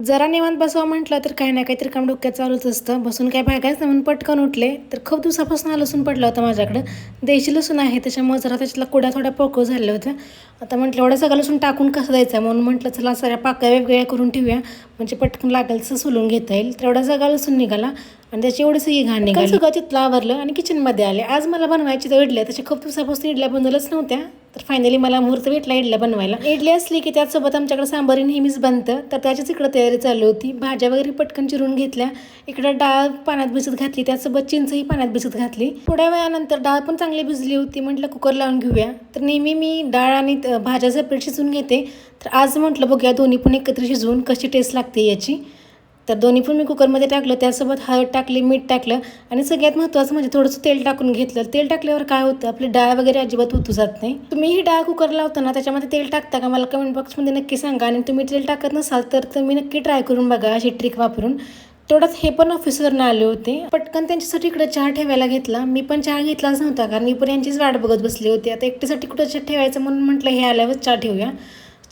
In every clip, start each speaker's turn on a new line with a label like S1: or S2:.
S1: जरा निवांत बसावं म्हटलं तर काही ना काहीतरी काम डोक्यात चालूच असतं. बसून काय भागायचं नाही म्हणून पटकन उठले तर खूप दिवसापासून लसूण पडलं होतं माझ्याकडं. देशी लसूण आहे त्याच्यामुळे जरा त्याच्यातला कुड्या थोड्या पोकळ झाल्या होत्या. आता म्हटलं एवढं सगळं लसूण टाकून कसं द्यायचं म्हणून म्हटलं चला सगळ्या पाकळ्या वेगवेगळ्या करून ठेवूया म्हणजे पटकन लागेल तसं सोलून घेता येईल. तर एवढा सगळा लसूण निघाला आणि त्याची एवढी सगळी घाण निघाली. सगळं तिथलं आवरलं आणि किचनमध्ये आले. आज मला बनवायची तर इडल्या, त्याच्या खूप दिवसापासून इडल्या बनवलंच नव्हत्या. तर फायनली मला मुहूर्त भेटला इडल्या बनवायला. इडली असली की त्याचसोबत आमच्याकडे सांबारी नेहमीच बनतं, तर त्याचीच इकडं तयारी चालू होती. भाज्या वगैरे पटकन चिरून घेतल्या. इकडं डाळ पाण्यात भिजत घातली, त्याचसोबत चिंचही पाण्यात भिजत घातली. थोड्या वेळानंतर डाळ पण चांगली भिजली होती. म्हटलं कुकर लावून घेऊया. तर नेहमी मी डाळ आणि भाज्या सेपरेट शिजवून घेते. तर आज म्हटलं बघूया दोन्ही पण एकत्र शिजवून कशी टेस्ट लागते याची. तर दोन्ही पण मी कुकरमध्ये टाकलं, त्यासोबत हळद टाकली, मीठ टाकलं आणि सगळ्यात महत्त्वाचं म्हणजे थोडंसं तेल टाकून घेतलं. तेल टाकल्यावर काय होतं, आपली डाळ वगैरे अजिबात होतू जात नाही. तुम्ही ही डाळ कुकर लावताना त्याच्यामध्ये तेल टाकता का मला कमेंट बॉक्समध्ये नक्की सांगा. आणि तुम्ही तेल टाकत नसाल तर तुम्ही नक्की ट्राय करून बघा अशी ट्रिक वापरून. तेवढंच हे पण ऑफिसवरनं आले होते. पटकन त्यांच्यासाठी इकडे चहा ठेवायला घेतला. मी पण चहा घेतलाच नव्हता कारण मी पण यांचीच वाट बघत बसली होती. आता एकटीसाठी कुठं चहा ठेवायचं म्हणून म्हटलं हे आल्यावर चहा ठेवूया.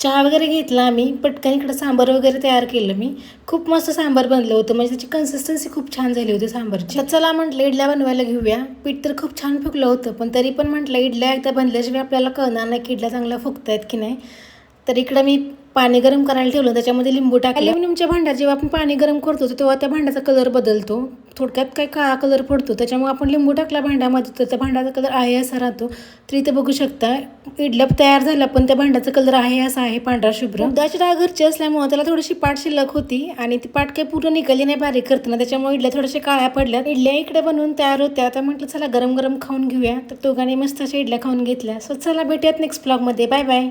S1: चहा वगैरे घेतला आम्ही. पटकन इकडं सांबार वगैरे तयार केलं मी. खूप मस्त सांबार बनलं होतं, म्हणजे त्याची कन्सिस्टन्सी खूप छान झाली होती सांबारची. तर चला म्हटलं इडल्या बनवायला घेऊया. पीठ तर खूप छान फुगलं होतं, पण तरी पण म्हटलं इडल्या एकदा बनल्याशिवाय आपल्याला कळणार नाही की इडल्या चांगल्या फुगतायत की नाही. तर इकडं मी पाणी गरम करायला ठेवलं, त्याच्यामध्ये लिंबू टाकलं. ॲल्युमिनियमच्या भांड्यात जेव्हा आपण पाणी गरम करतो तेव्हा त्या भांड्याचा कलर बदलतो, थोडक्यात काय काळा कलर पडतो. त्याच्यामुळे आपण लिंबू टाकला भांड्यामध्ये तर त्या भांड्याचा कलर आहे असा राहतो. तर इथे बघू शकता इडल्या तयार झाल्या, पण त्या भांड्याचा कलर आहे असा आहे, पांढरा शुभ्र. उडदाची डाळ घरची असल्यामुळे त्याला थोडीशी पाट शिल्लक होती आणि ती पाट काही पूर्ण निघाली नाही बारीक करताना, त्याच्यामुळे इडल्या थोड्याशा काळ्या पडल्या. इडल्या इकडे बनवून तयार होत्या. आता म्हटलं चला गरम गरम खाऊन घेऊया. तर दोघांनी मस्त अशा इडल्या खाऊन घेतल्या. सो चला भेटूयात नेक्स्ट ब्लॉगमध्ये. Bye bye.